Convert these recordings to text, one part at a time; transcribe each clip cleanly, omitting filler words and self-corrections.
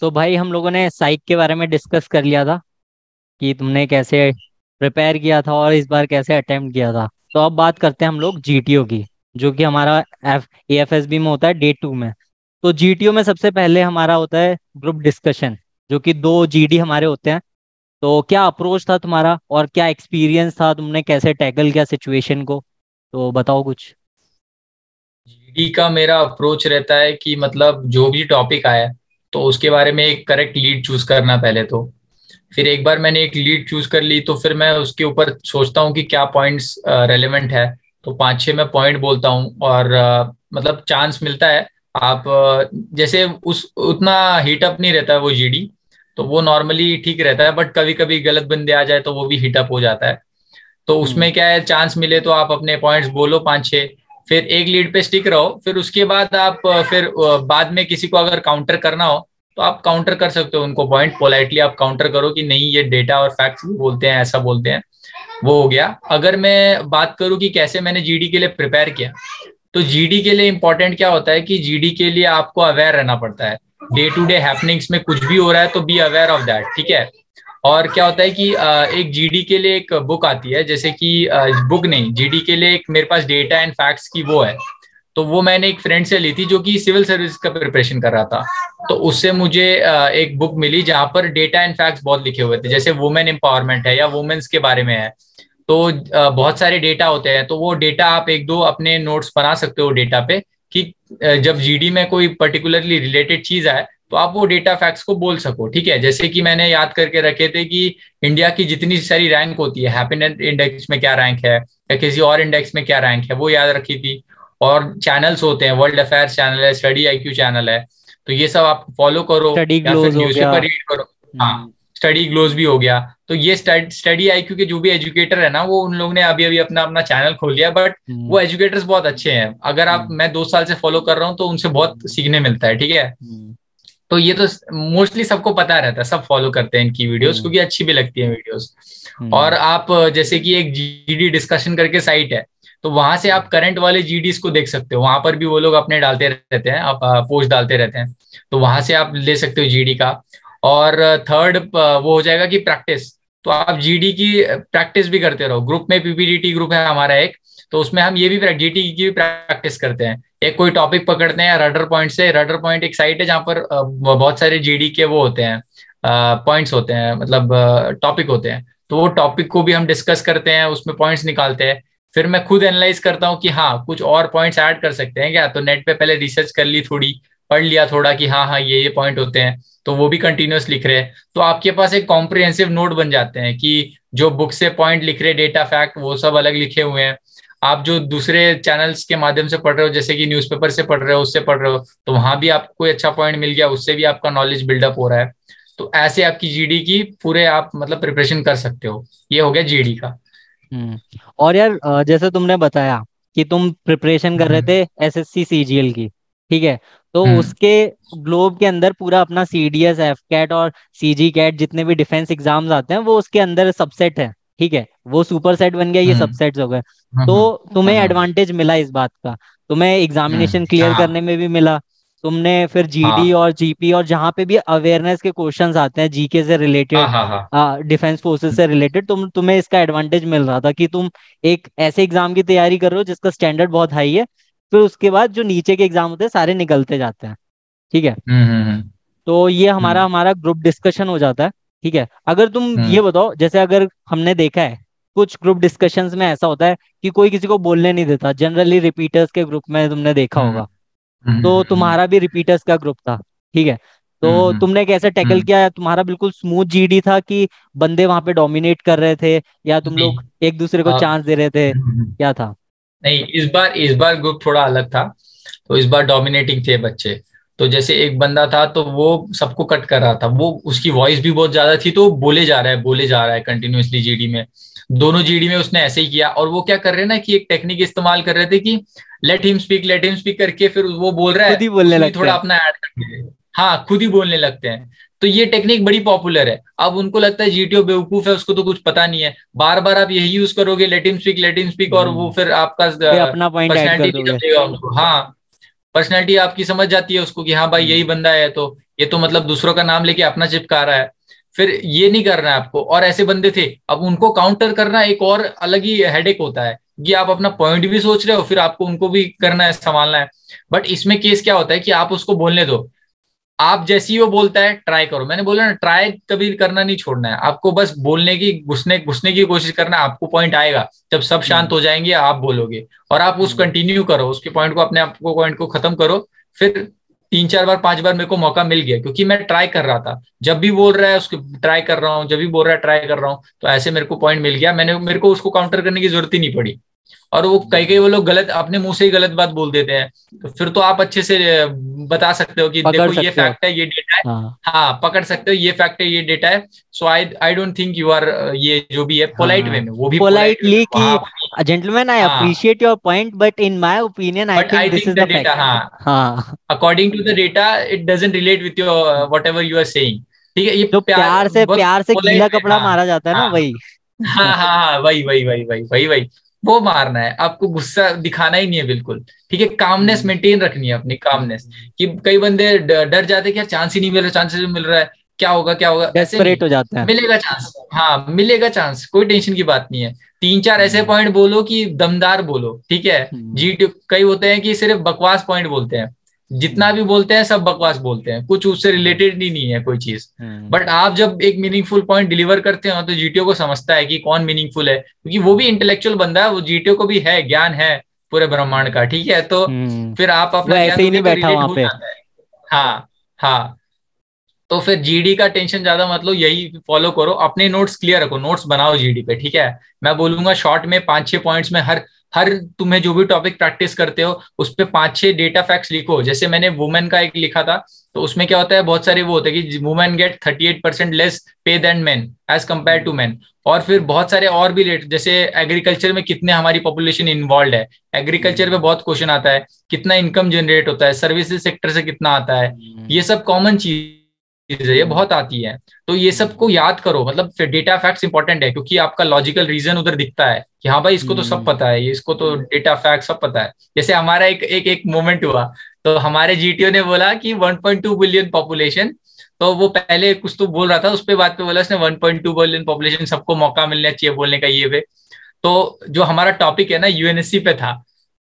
तो भाई हम लोगों ने साइक के बारे में डिस्कस कर लिया था कि तुमने कैसे प्रिपेयर किया था और इस बार कैसे अटेम्प्ट किया था। तो अब बात करते हैं हम लोग जीटीओ की, जो कि हमारा एएफएसबी में होता है डे 2 में। तो जीटीओ में सबसे पहले हमारा होता है ग्रुप डिस्कशन, जो कि 2 जीडी हमारे होते हैं। तो क्या अप्रोच था तुम्हारा और क्या एक्सपीरियंस था, तुमने कैसे टैकल किया सिचुएशन को, तो बताओ कुछ। जीडी का मेरा अप्रोच रहता है कि मतलब जो भी टॉपिक आया तो उसके बारे में एक करेक्ट लीड चूज करना पहले तो। फिर एक बार मैंने एक लीड चूज कर ली तो फिर मैं उसके ऊपर सोचता हूँ कि क्या पॉइंट्स रेलेवेंट है। तो 5-6 मैं पॉइंट बोलता हूँ और मतलब चांस मिलता है। आप जैसे उस उतना हीटअप नहीं रहता है वो जीडी। तो वो नॉर्मली ठीक रहता है, बट कभी कभी गलत बंदे आ जाए तो वो भी हीटअप हो जाता है। तो हम्म। उसमें क्या है, चांस मिले तो आप अपने पॉइंट्स बोलो 5-6। फिर एक लीड पे स्टिक रहो, फिर उसके बाद आप फिर बाद में किसी को अगर काउंटर करना हो तो आप काउंटर कर सकते हो उनको पॉइंट पोलाइटली आप काउंटर करो कि नहीं ये डेटा और फैक्ट्स बोलते हैं, ऐसा बोलते हैं। वो हो गया। अगर मैं बात करूं कि कैसे मैंने जीडी के लिए प्रिपेयर किया, तो जीडी के लिए इंपॉर्टेंट क्या होता है कि जीडी के लिए आपको अवेयर रहना पड़ता है। डे टू डे हैपनिंग्स में कुछ भी हो रहा है तो बी अवेयर ऑफ दैट, ठीक है। और क्या होता है कि एक जीडी के लिए एक बुक आती है, जैसे कि बुक नहीं, जीडी के लिए एक मेरे पास डेटा एंड फैक्ट्स की वो है। तो वो मैंने एक फ्रेंड से ली थी जो कि सिविल सर्विस का प्रिपरेशन कर रहा था। तो उससे मुझे एक बुक मिली जहां पर डेटा एंड फैक्ट्स बहुत लिखे हुए थे, जैसे वुमेन एम्पावरमेंट है या वुमेन्स के बारे में है। तो बहुत सारे डेटा होते हैं, तो वो डेटा आप एक दो अपने नोट्स बना सकते हो डेटा पे कि जब जीडी में कोई पर्टिकुलरली रिलेटेड चीज आए तो आप वो डेटा फैक्ट्स को बोल सको, ठीक है। जैसे कि मैंने याद करके रखे थे कि इंडिया की जितनी सारी रैंक होती है, हैप्पीनेस इंडेक्स में क्या रैंक है या किसी और इंडेक्स में क्या रैंक है, वो याद रखी थी। और चैनल्स होते हैं, वर्ल्ड अफेयर्स चैनल है, स्टडी आईक्यू चैनल है। तो ये सब आप फॉलो करो स्टडी या फिर ग्लोज हो गया। न्यूज़पेपर रीड करो। हाँ, हम्म। स्टडी ग्लोज भी हो गया। तो ये स्टडी आईक्यू के जो भी एजुकेटर है ना, वो उन लोगों ने अभी अभी अपना अपना चैनल खोल लिया, बट हम्म। वो एजुकेटर्स बहुत अच्छे हैं। अगर आप, हम्म। मैं 2 साल से फॉलो कर रहा हूँ तो उनसे बहुत सीखने मिलता है, ठीक है। हम्म। तो ये तो मोस्टली सबको पता रहता है, सब फॉलो करते हैं इनकी वीडियोस हम्म। क्योंकि अच्छी भी लगती है वीडियोस। और हम्म। आप जैसे कि एक जीडी डिस्कशन करके साइट है, तो वहां से आप करंट वाले जीडीज को देख सकते हो। वहां पर भी वो लोग अपने डालते रहते हैं, आप पोस्ट डालते रहते हैं। तो वहां से आप ले सकते हो जीडी का। और थर्ड वो हो जाएगा कि प्रैक्टिस। तो आप जीडी की प्रैक्टिस भी करते रहो। ग्रुप में पीपीडीटी ग्रुप है हमारा एक, तो उसमें हम ये भी जीटी की भी प्रैक्टिस करते हैं। एक कोई टॉपिक पकड़ते हैं रडर पॉइंट से। रडर पॉइंट एक साइट है जहाँ पर बहुत सारे जीडी के वो होते हैं, पॉइंट्स होते हैं, मतलब टॉपिक होते हैं। तो वो टॉपिक को भी हम डिस्कस करते हैं, उसमें पॉइंट्स निकालते हैं। फिर मैं खुद एनालाइज करता हूँ कि हाँ कुछ और पॉइंट्स ऐड कर सकते हैं क्या। तो नेट पे पहले रिसर्च कर ली थोड़ी, पढ़ लिया थोड़ा कि हाँ हाँ ये पॉइंट होते हैं। तो वो भी कंटिन्यूअस लिख रहे हैं, तो आपके पास एक कॉम्प्रिहेंसिव नोट बन जाते हैं कि जो बुक से पॉइंट लिख रहे, डेटा फैक्ट वो सब अलग लिखे हुए हैं। आप जो दूसरे चैनल्स के माध्यम से पढ़ रहे हो, जैसे कि न्यूज़पेपर से पढ़ रहे हो, उससे पढ़ रहे हो, तो वहां भी आपको कोई अच्छा पॉइंट मिल गया, उससे भी आपका नॉलेज बिल्डअप हो रहा है। तो ऐसे आपकी जीडी की पूरे आप मतलब प्रिपरेशन कर सकते हो। ये हो गया जीडी का। हम्म। और यार जैसे तुमने बताया कि तुम प्रिपरेशन कर रहे हम्म। थे एसएससी सीजीएल की, ठीक है। तो हम्म। उसके ग्लोब के अंदर पूरा अपना सीडीएस एफ कैट और सीजी कैट जितने भी डिफेंस एग्जाम्स आते हैं वो उसके अंदर सबसेट है, ठीक है। वो सुपर सेट बन गया, ये हम्म। सबसेट्स हो गए। हम्म। तो तुम्हें हम्म। एडवांटेज मिला इस बात का, तुम्हें एग्जामिनेशन क्लियर करने हाँ में भी मिला। तुमने फिर जीडी हाँ और जीपी और जहाँ पे भी अवेयरनेस के क्वेश्चंस आते हैं जीके से हाँ रिलेटेड, हाँ हाँ। डिफेंस फोर्सेस से रिलेटेड, तुम्हें इसका एडवांटेज मिल रहा था कि तुम एक ऐसे एग्जाम की तैयारी कर रहे हो जिसका स्टैंडर्ड बहुत हाई है। फिर उसके बाद जो नीचे के एग्जाम होते हैं सारे निकलते जाते हैं, ठीक है। हम्म। हम्म। तो ये हमारा हम्म। हमारा ग्रुप डिस्कशन हो जाता है, ठीक है। अगर तुम हम्म। ये बताओ, जैसे अगर हमने देखा है कुछ ग्रुप डिस्कशंस में ऐसा होता है कि कोई किसी को बोलने नहीं देता, जनरली रिपीटर्स के ग्रुप में तुमने देखा हम्म। होगा। हम्म। तो तुम्हारा भी रिपीटर्स का ग्रुप था, ठीक है। तो हम्म। तुमने कैसे टैकल हम्म। किया, तुम्हारा बिल्कुल स्मूथ जीडी था कि बंदे वहां पे डोमिनेट कर रहे थे, या तुम नहीं, लोग एक दूसरे को अब चांस दे रहे थे, क्या था? नहीं, इस बार ग्रुप थोड़ा अलग था। तो इस बार डोमिनेटिंग थे बच्चे। तो जैसे एक बंदा था तो वो सबको कट कर रहा था, वो उसकी वॉइस भी बहुत ज्यादा थी, तो बोले जा रहा है बोले जा रहा है कंटिन्यूअसली जीडी में। दोनों जीडी में उसने ऐसे ही किया। और वो क्या कर रहे हैं ना कि एक टेक्निक इस्तेमाल कर रहे थे कि लेट हिम स्पीक करके फिर वो बोल रहा खुद है, ही बोलने उसमें लगते थोड़ा हैं। अपना ऐड करके हाँ खुद ही बोलने लगते हैं। तो ये टेक्निक बड़ी पॉपुलर है। अब उनको लगता है जीटीओ बेवकूफ है, उसको तो कुछ पता नहीं है। बार बार आप यही यूज करोगे, लेट हिम स्पीक और वो हम्म। फिर आपका फिर अपना पॉइंट ऐड कर पर्सनैलिटी नहीं दोगे। समझेगा उनको। हाँ, पर्सनैलिटी आपकी समझ जाती है उसको कि हाँ भाई यही बंदा है, तो ये तो मतलब दूसरों का नाम लेके अपना चिपका रहा है। फिर ये नहीं करना है आपको। और ऐसे बंदे थे, अब उनको काउंटर करना एक और अलग ही हेडेक होता है कि आप अपना पॉइंट भी सोच रहे हो, फिर आपको उनको भी करना है, संभालना है। बट इसमें केस क्या होता है कि आप उसको बोलने दो, आप जैसी ही वो बोलता है ट्राई करो। मैंने बोला ना, ट्राई कभी करना नहीं छोड़ना है आपको, बस बोलने की, घुसने घुसने की कोशिश करना है। आपको पॉइंट आएगा जब सब शांत हो जाएंगे, आप बोलोगे और आप उस कंटिन्यू करो, उसके पॉइंट को, अपने आप को पॉइंट को खत्म करो। फिर 3-4 बार 5 बार मेरे को मौका मिल गया, क्योंकि मैं ट्राई कर रहा था। जब भी बोल रहा है उसको ट्राई कर रहा हूँ, जब भी बोल रहा है ट्राई कर रहा हूँ, तो ऐसे मेरे को पॉइंट मिल गया। मेरे को उसको काउंटर करने की जरूरत ही नहीं पड़ी। और वो कई कई वो लोग गलत अपने मुंह से ही गलत बात बोल देते हैं, तो फिर तो आप अच्छे से बता सकते हो कि पकड़ देखो ये सकते हो। फैक्ट है, ये डेटा है। हाँ हाँ, पकड़ सकते हो, ये फैक्ट है, ये डेटा है। So I I don't think you are, ये जो भी है पोलाइट वे हाँ, में, वो भी पोलाइट वे पोलाइटली में वहां। कि जेंटलमैन आई हाँ, appreciate your point but in my opinion I but think I this think is the the data, fact. हाँ, हाँ, according to the data it doesn't relate with your whatever you are saying. ठीक है, ये जो प्यार, बहुत प्यार से पोलाइट गीला वे। कपड़ा हाँ मारा जाता है ना, हाँ वही। हाँ हाँ हाँ, वही वही वही वही वही वही, वो मारना है आपको, गुस्सा दिखाना ही नहीं है बिल्कुल। ठीक है, कामनेस मेंटेन रखनी है, अपनी कामनेस। कि कई बंदे डर जाते हैं कि यार चांस ही नहीं मिल रहा, चांस ही नहीं मिल रहा है, क्या होगा क्या होगा, ऐसे नहीं। डेस्परेट हो जाता है। मिलेगा चांस, हाँ मिलेगा चांस, कोई टेंशन की बात नहीं है। 3-4 ऐसे हम्म, पॉइंट बोलो कि दमदार बोलो, ठीक है। हम्म, जी, कई होते हैं कि सिर्फ बकवास पॉइंट बोलते हैं, जितना भी बोलते हैं सब बकवास बोलते हैं, कुछ उससे हम्म, रिलेटेड ही नहीं है कोई चीज। हम्म, बट आप जब एक मीनिंगफुल पॉइंट डिलीवर करते हो तो जीटीओ को समझता है कि कौन मीनिंगफुल है, क्योंकि वो भी इंटेलेक्चुअल बंदा है, वो जीटीओ को भी है, ज्ञान है पूरे ब्रह्मांड का, ठीक है। तो हम्म। फिर आप वो अपना ज्ञान ऐसे ही दोगे नहीं तो बैठा रिलेट वहां हो पे। जाता है। हाँ हाँ। तो फिर जीडी का टेंशन ज्यादा मतलब यही फॉलो करो, अपने नोट्स क्लियर रखो, नोट्स बनाओ जीडी पे, ठीक है। मैं बोलूंगा शॉर्ट में 5-6 पॉइंट्स में, हर हर तुम्हें जो भी टॉपिक प्रैक्टिस करते हो उस पे 5-6 डेटा फैक्ट्स लिखो। जैसे मैंने वुमेन का एक लिखा था, तो उसमें क्या होता है, बहुत सारे वो होते हैं कि women get 38% less pay than men as compare to men. और फिर बहुत सारे और भी रेट, जैसे एग्रीकल्चर में कितने हमारी पॉपुलेशन इन्वॉल्व है, एग्रीकल्चर पे बहुत क्वेश्चन आता है, कितना इनकम जनरेट होता है, सर्विसेज सेक्टर से कितना आता है, ये सब कॉमन चीज है, ये बहुत आती है। तो ये सबको याद करो, मतलब फिर डेटा फैक्ट्स इंपॉर्टेंट है, क्योंकि आपका लॉजिकल रीजन उधर दिखता है कि हाँ भाई इसको तो सब पता है, ये इसको तो डेटा फैक्ट सब पता है। जैसे हमारा एक मोमेंट हुआ, तो हमारे जीटीओ ने बोला कि 1.2 बिलियन पॉपुलेशन, तो वो पहले कुछ तो बोल रहा था, उस पे बात पे बोला उसने 1.2 बिलियन पॉपुलेशन, सबको मौका मिलना चाहिए बोलने का, ये वे। तो जो हमारा टॉपिक है ना यूएनएससी पे था,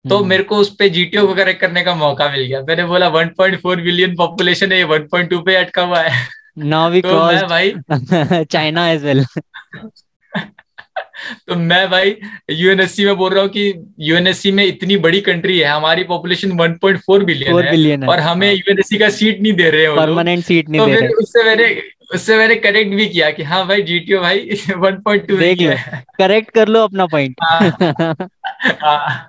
तो मेरे को उस पे जीटीओ को करेक्ट करने का मौका मिल गया। मैंने बोला 1.4 बिलियन पॉपुलेशन है, ये 1.2 पे अटका हुआ है। नाउ वी तो मैं क्रॉस्ड भाई चाइना एज वेल। तो मैं भाई यूएनएससी में बोल रहा हूँ कि यूएनएससी में इतनी बड़ी कंट्री है, हमारी पॉपुलेशन 1.4 बिलियन 4 बिलियन है। और हमें हाँ, यूएनएससी का सीट नहीं दे रहे हैं वो लोग। परमानेंट सीट नहीं तो दे फिर रहे। उससे मैंने करेक्ट भी किया कि हाँ भाई जीटीओ भाई 1.2 देख नहीं लो, है। करेक्ट कर लो अपना पॉइंट। हाँ हाँ,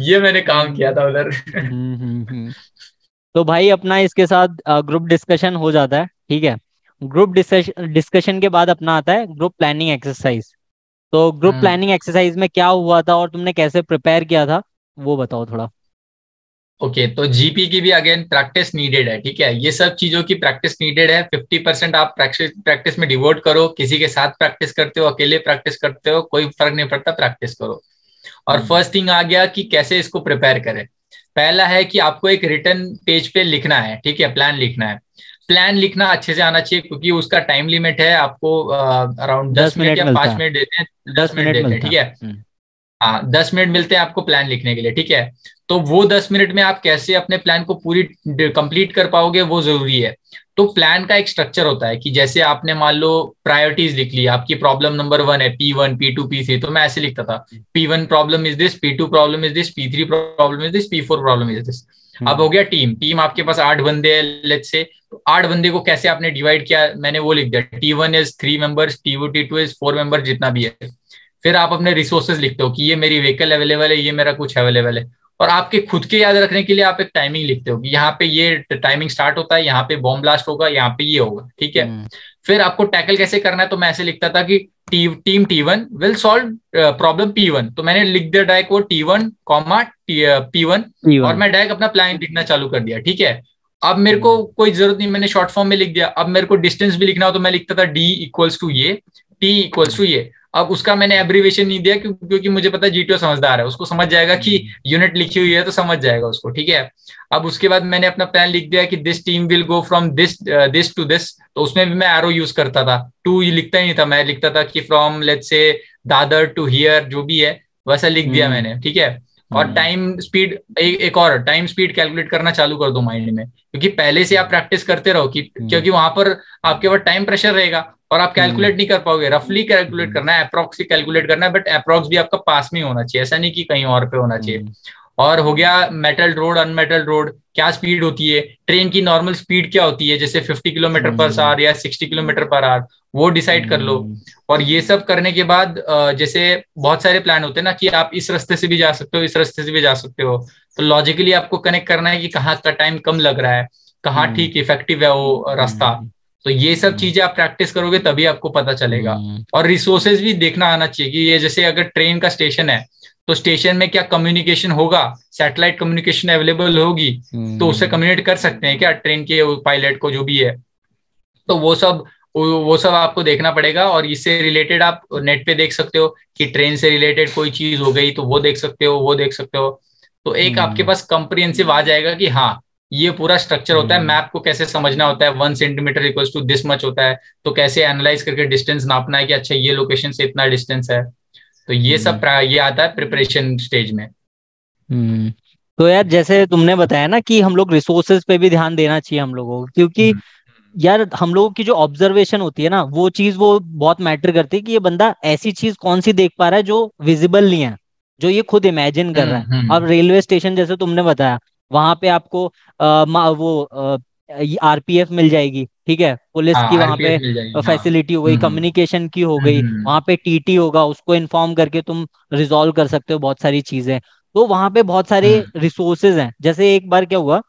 ये मैंने काम किया था उधर। तो भाई अपना इसके साथ ग्रुप डिस्कशन हो जाता है, ठीक है। ग्रुप डिस्कशन के बाद अपना आता है ग्रुप प्लानिंग एक्सरसाइज। तो ग्रुप हम्म। प्लानिंग एक्सरसाइज में क्या हुआ था और तुमने कैसे प्रिपेयर किया था, वो बताओ थोड़ा। ओके, तो जीपी की भी अगेन प्रैक्टिस नीडेड है, ठीक है। ये सब चीजों की प्रैक्टिस नीडेड है। 50% आप प्रैक्टिस में डिवोट करो, किसी के साथ प्रैक्टिस करते हो, अकेले प्रैक्टिस करते हो, कोई फर्क नहीं पड़ता, प्रैक्टिस करो। और हम्म, फर्स्ट थिंग आ गया कि कैसे इसको प्रिपेयर करें। पहला है कि आपको एक रिटर्न पेज पे लिखना है, ठीक है, प्लान लिखना है। प्लान लिखना अच्छे से आना चाहिए, क्योंकि उसका टाइम लिमिट है, आपको अराउंड दस 10 मिनट मिनट या मिलता पांच है। मिनट देते हैं, दस दस मिनट मिनट देते हैं, मिलता ठीक है। है। हाँ, 10 मिनट मिलते हैं आपको प्लान लिखने के लिए, ठीक है। तो वो 10 मिनट में आप कैसे अपने प्लान को पूरी कंप्लीट कर पाओगे, वो जरूरी है। तो प्लान का एक स्ट्रक्चर होता है कि जैसे आपने मान लो प्रायोरिटीज लिख ली, आपकी प्रॉब्लम नंबर 1 है, P1 P2 P3, तो मैं ऐसे लिखता था, P1 problem is this, P2 problem is this, P3 problem is this, P4 problem is this. अब हम्म, हो गया टीम, आपके पास 8 बंदे हैं लेट्स से, तो 8 बंदे को कैसे आपने डिवाइड किया, मैंने वो लिख दिया, T1 is 3 members, T2 is 4 member, जितना भी है। फिर आप अपने रिसोर्सेज लिखते हो कि ये मेरी व्हीकल अवेलेबल है, ये मेरा कुछ अवेलेबल है। और आपके खुद के याद रखने के लिए आप एक टाइमिंग लिखते हो कि यहाँ पे ये टाइमिंग स्टार्ट होता है, यहाँ पे बॉम्ब ब्लास्ट होगा, यहाँ पे ये होगा, ठीक है। हम्म, फिर आपको टैकल कैसे करना है, तो मैं ऐसे लिखता था कि team T1 will solve problem P1, तो मैंने लिख दिया डायरेक्ट वो T1 कॉमा P1, और P1। मैं डायरेक्ट अपना प्लान लिखना चालू कर दिया, ठीक है। अब मेरे को हम्म, कोई जरूरत नहीं, मैंने शॉर्ट फॉर्म में लिख दिया। अब मेरे को डिस्टेंस भी लिखना हो तो मैं लिखता था D इक्वल्स टू ये, T इक्वल्स टू ये। अब उसका मैंने एब्रीवेशन नहीं दिया क्योंकि मुझे पता है जीटीओ समझदार है, उसको समझ जाएगा कि यूनिट लिखी हुई है तो समझ जाएगा उसको, ठीक है। अब उसके बाद मैंने अपना प्लान लिख दिया कि this team will go from this to this, तो उसमें भी मैं एरो यूज करता था, टू ये लिखता ही नहीं था, मैं लिखता था कि from let's say Dadar to here, जो भी है वैसा लिख दिया मैंने, ठीक है। और टाइम स्पीड, एक और टाइम स्पीड कैलकुलेट करना चालू कर दो माइंड में, क्योंकि पहले से आप प्रैक्टिस करते रहो कि क्योंकि वहां पर आपके पास टाइम प्रेशर रहेगा और आप कैलकुलेट नहीं कर पाओगे, रफली कैलकुलेट करना है, अप्रोक्स कैलकुलेट करना है, बट अप्रोक्स भी आपका पास में होना चाहिए, ऐसा नहीं कि कहीं और पे होना चाहिए। और हो गया मेटल रोड अनमेटल रोड, क्या स्पीड होती है, ट्रेन की नॉर्मल स्पीड क्या होती है, जैसे 50 किलोमीटर पर आवर या 60 किलोमीटर पर आवर, वो डिसाइड कर लो। और ये सब करने के बाद जैसे बहुत सारे प्लान होते हैं ना कि आप इस रास्ते से भी जा सकते हो, इस रास्ते से भी जा सकते हो, तो लॉजिकली आपको कनेक्ट करना है कि कहाँ का टाइम कम लग रहा है, कहाँ ठीक इफेक्टिव है वो रास्ता। तो ये सब चीजें आप प्रैक्टिस करोगे तभी आपको पता चलेगा। और रिसोर्सेज भी देखना आना चाहिए कि ये जैसे अगर ट्रेन का स्टेशन है तो स्टेशन में क्या कम्युनिकेशन होगा, सैटेलाइट कम्युनिकेशन अवेलेबल होगी, तो उससे कम्युनिकेट कर सकते हैं क्या ट्रेन के पायलट को, जो भी है। तो वो सब आपको देखना पड़ेगा। और इससे रिलेटेड आप नेट पे देख सकते हो कि ट्रेन से रिलेटेड कोई चीज हो गई तो वो देख सकते हो, वो देख सकते हो। तो एक आपके पास कंप्रिहेंसिव आ जाएगा कि हाँ ये पूरा स्ट्रक्चर होता है, मैप को कैसे समझना होता है, 1 centimetre equals to this much होता है, तो कैसे एनालाइज करके डिस्टेंस नापना है कि अच्छा ये लोकेशन से इतना डिस्टेंस है। तो ये सब ये आता है प्रिपरेशन स्टेज में। तो यार जैसे तुमने बताया ना कि हम लोग रिसोर्सेज पे भी ध्यान देना चाहिए हम लोगों को, क्योंकि यार हम लोगों की जो ऑब्जर्वेशन होती है ना वो चीज वो बहुत मैटर करती है कि ये बंदा ऐसी चीज कौन सी देख पा रहा है जो विजिबल नहीं है, जो ये खुद इमेजिन कर रहा है। अब रेलवे स्टेशन जैसे तुमने बताया, वहां पे आपको वो आरपीएफ मिल जाएगी, ठीक है, पुलिस हाँ की वहां पे आरपीएफ मिल जाएगी, हाँ। फैसिलिटी हो गई, कम्युनिकेशन की हो गई, वहां पे टीटी होगा, उसको इन्फॉर्म करके तुम रिजॉल्व कर सकते हो बहुत सारी चीजें। तो वहां पे बहुत सारे रिसोर्सेज हैं। जैसे एक बार क्या हुआ,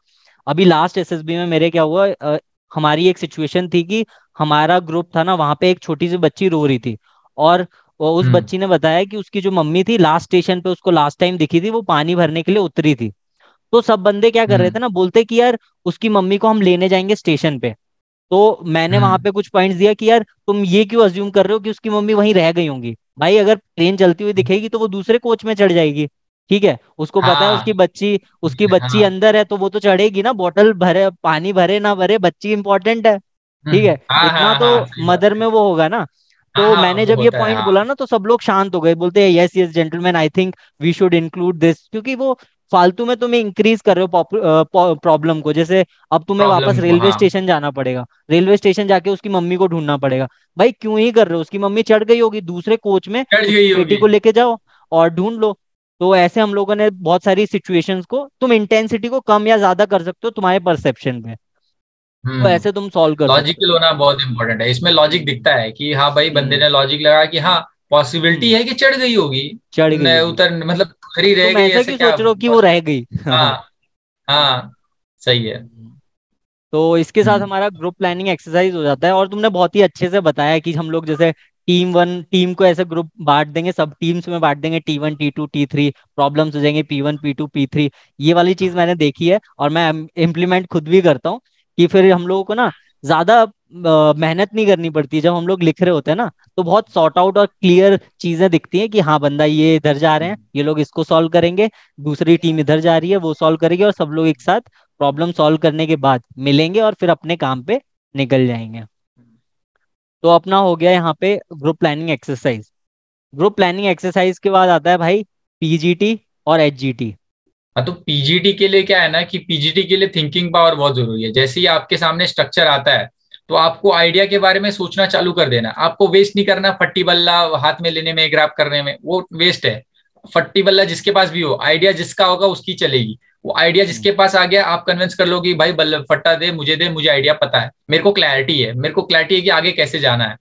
अभी लास्ट एसएसबी में मेरे क्या हुआ, हमारी एक सिचुएशन थी कि हमारा ग्रुप था ना, वहां पे एक छोटी सी बच्ची रो रही थी, और उस बच्ची ने बताया कि उसकी जो मम्मी थी लास्ट स्टेशन पे उसको लास्ट टाइम दिखी थी, वो पानी भरने के लिए उतरी थी। तो सब बंदे क्या कर रहे थे ना, बोलते कि यार उसकी मम्मी को हम लेने जाएंगे स्टेशन पे। तो मैंने वहां पे कुछ पॉइंट्स दिया कि यार तुम ये क्यों अज्यूम कर रहे हो कि उसकी मम्मी वहीं रह गई होंगी। भाई अगर ट्रेन चलती हुई दिखेगी तो वो दूसरे कोच में चढ़ जाएगी, ठीक है, उसको पता है हाँ उसकी बच्ची हाँ अंदर है तो वो तो चढ़ेगी ना, बॉटल भरे पानी भरे ना भरे बच्ची इंपॉर्टेंट है, ठीक है, हाँ इतना हाँ तो हाँ सही बात मदर है। में वो होगा ना। हाँ तो हाँ मैंने वो जब ये होता है, पॉइंट बोला हाँ। ना तो सब लोग शांत हो गए, बोलते हैं yes yes gentleman, I think we should include this, क्योंकि वो फालतू में तुम्हें इंक्रीज कर रहे हो प्रॉब्लम को। जैसे अब तुम्हें वापस प्रॉब्लम को, रेलवे हाँ। स्टेशन जाना पड़ेगा, रेलवे स्टेशन जाके उसकी मम्मी को ढूंढना पड़ेगा। भाई क्यों ही कर रहे हो, उसकी मम्मी चढ़ गई होगी दूसरे कोच में, चढ़ उसकी गई बेटी होगी। को लेके जाओ और ढूंढ लो। तो ऐसे हम लोगों ने बहुत सारी सिचुएशंस को, तुम इंटेंसिटी को कम या ज्यादा कर सकते हो तुम्हारे परसेप्शन पे, तो ऐसे तुम सॉल्व कर सकते लॉजिकल होना बहुत इंपॉर्टेंट है, इसमें लॉजिक दिखता है कि हाँ भाई हो। बंदे ने लॉजिक लगा कि हाँ पॉसिबिलिटी हम्म है कि चढ़ गई होगी, चढ़ गई होगी, उतर मतलब उधर ही रह तुम गई, ऐसा ऐसे क्यों क्या सोच रहे हो कि वो रह possibility? गई। हाँ हाँ सही है। तो इसके साथ हम्म हमारा ग्रुप प्लानिंग एक्सरसाइज हो जाता है। और तुमने बहुत ही अच्छे से बताया कि हम लोग जैसे टीम को ऐसे ग्रुप बांट देंगे, सब टीम्स में बांट देंगे, T1 T2 T3, प्रॉब्लम्स हो जाएंगे P1 P2 P3। ये वाली चीज मैंने देखी है और मैं इम्प्लीमेंट खुद भी करता हूँ, कि फिर हम लोगों को ना ज्यादा मेहनत नहीं करनी पड़ती। जब हम लोग लिख रहे होते हैं ना तो बहुत सॉर्ट आउट और क्लियर चीजें दिखती हैं कि हाँ बंदा ये इधर जा रहे हैं, ये लोग इसको सॉल्व करेंगे, दूसरी टीम इधर जा रही है वो सॉल्व करेगी, और सब लोग एक साथ प्रॉब्लम सॉल्व करने के बाद मिलेंगे और फिर अपने काम पे निकल जाएंगे। तो अपना हो गया यहाँ पे group planning exercise. Group planning exercise के बाद आता है भाई पीजीटी और एचजीटी। हाँ, तो पीजीटी के लिए क्या है ना कि पीजीटी के लिए थिंकिंग पावर बहुत जरूरी है। जैसे ही आपके सामने स्ट्रक्चर आता है तो आपको आइडिया के बारे में सोचना चालू कर देना, आपको वेस्ट नहीं करना फट्टी बल्ला हाथ में लेने में, ग्रैब करने में, वो वेस्ट है। फट्टी बल्ला जिसके पास भी हो, आइडिया जिसका होगा उसकी चलेगी। वो आइडिया जिसके पास आ गया आप कन्विंस कर लो कि भाई बल्ला फट्टा दे, मुझे आइडिया पता है, मेरे को क्लैरिटी है कि आगे कैसे जाना है।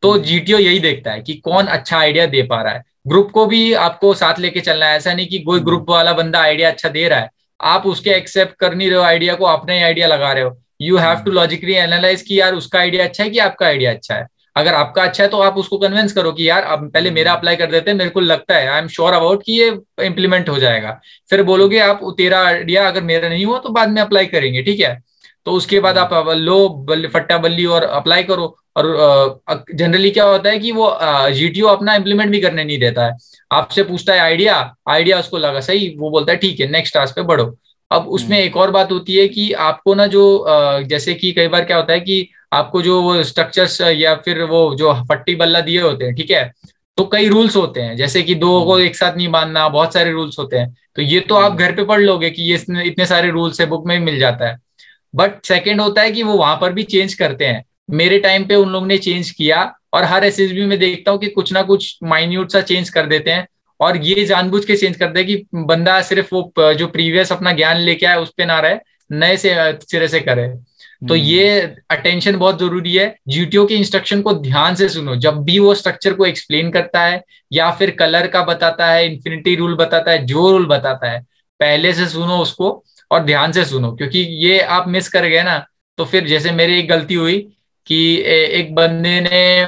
तो जीटीओ यही देखता है कि कौन अच्छा आइडिया दे पा रहा है। ग्रुप को भी आपको साथ लेके चलना है, ऐसा नहीं कि कोई ग्रुप वाला बंदा आइडिया अच्छा दे रहा है, आप उसके एक्सेप्ट कर नहीं रहे हो आइडिया को, अपने आइडिया लगा रहे हो। You have to logically analyse कि यार उसका आइडिया अच्छा है कि आपका आइडिया अच्छा है। अगर आपका अच्छा है तो आप उसको कन्विंस करो कि यार अब पहले मेरा अप्लाई कर देते हैं, मेरे को लगता है, आई एम श्योर अबाउट कि ये इंप्लीमेंट हो जाएगा। फिर बोलोगे आप तेरा आइडिया अगर मेरा नहीं हुआ तो बाद में अप्लाई करेंगे, ठीक है। तो उसके बाद आप लो फट्टा बल्ली और अप्लाई करो। और जनरली क्या होता है कि वो जीटीओ अपना इम्प्लीमेंट भी करने नहीं देता है, आपसे पूछता है आइडिया, आइडिया उसको लगा सही, वो बोलता है ठीक है नेक्स्ट टास्क पे बढ़ो। अब उसमें एक और बात होती है कि आपको ना जो जैसे कि कई बार क्या होता है कि आपको जो वो स्ट्रक्चर्स या फिर वो जो पट्टी बल्ला दिए होते हैं, ठीक है, तो कई रूल्स होते हैं, जैसे कि दो को एक साथ नहीं बांधना, बहुत सारे रूल्स होते हैं। तो ये तो आप घर पे पढ़ लोगे कि ये इतने सारे रूल्स है, बुक में भी मिल जाता है। बट सेकंड होता है कि वो वहां पर भी चेंज करते हैं। मेरे टाइम पे उन लोगों ने चेंज किया, और हर एसएसबी में देखता हूँ कि कुछ ना कुछ माइन्यूट सा चेंज कर देते हैं, और ये जानबूझ के चेंज करते हैं कि बंदा सिर्फ वो जो प्रीवियस अपना ज्ञान लेके आया उस पे ना रहे, नए से सिरे से करे। तो ये अटेंशन बहुत जरूरी है। जीटीओ के इंस्ट्रक्शन को ध्यान से सुनो, जब भी वो स्ट्रक्चर को एक्सप्लेन करता है या फिर कलर का बताता है, इन्फिनिटी रूल बताता है, जो रूल बताता है, पहले से सुनो उसको और ध्यान से सुनो, क्योंकि ये आप मिस कर गए ना तो फिर जैसे मेरी एक गलती हुई कि एक बंदे ने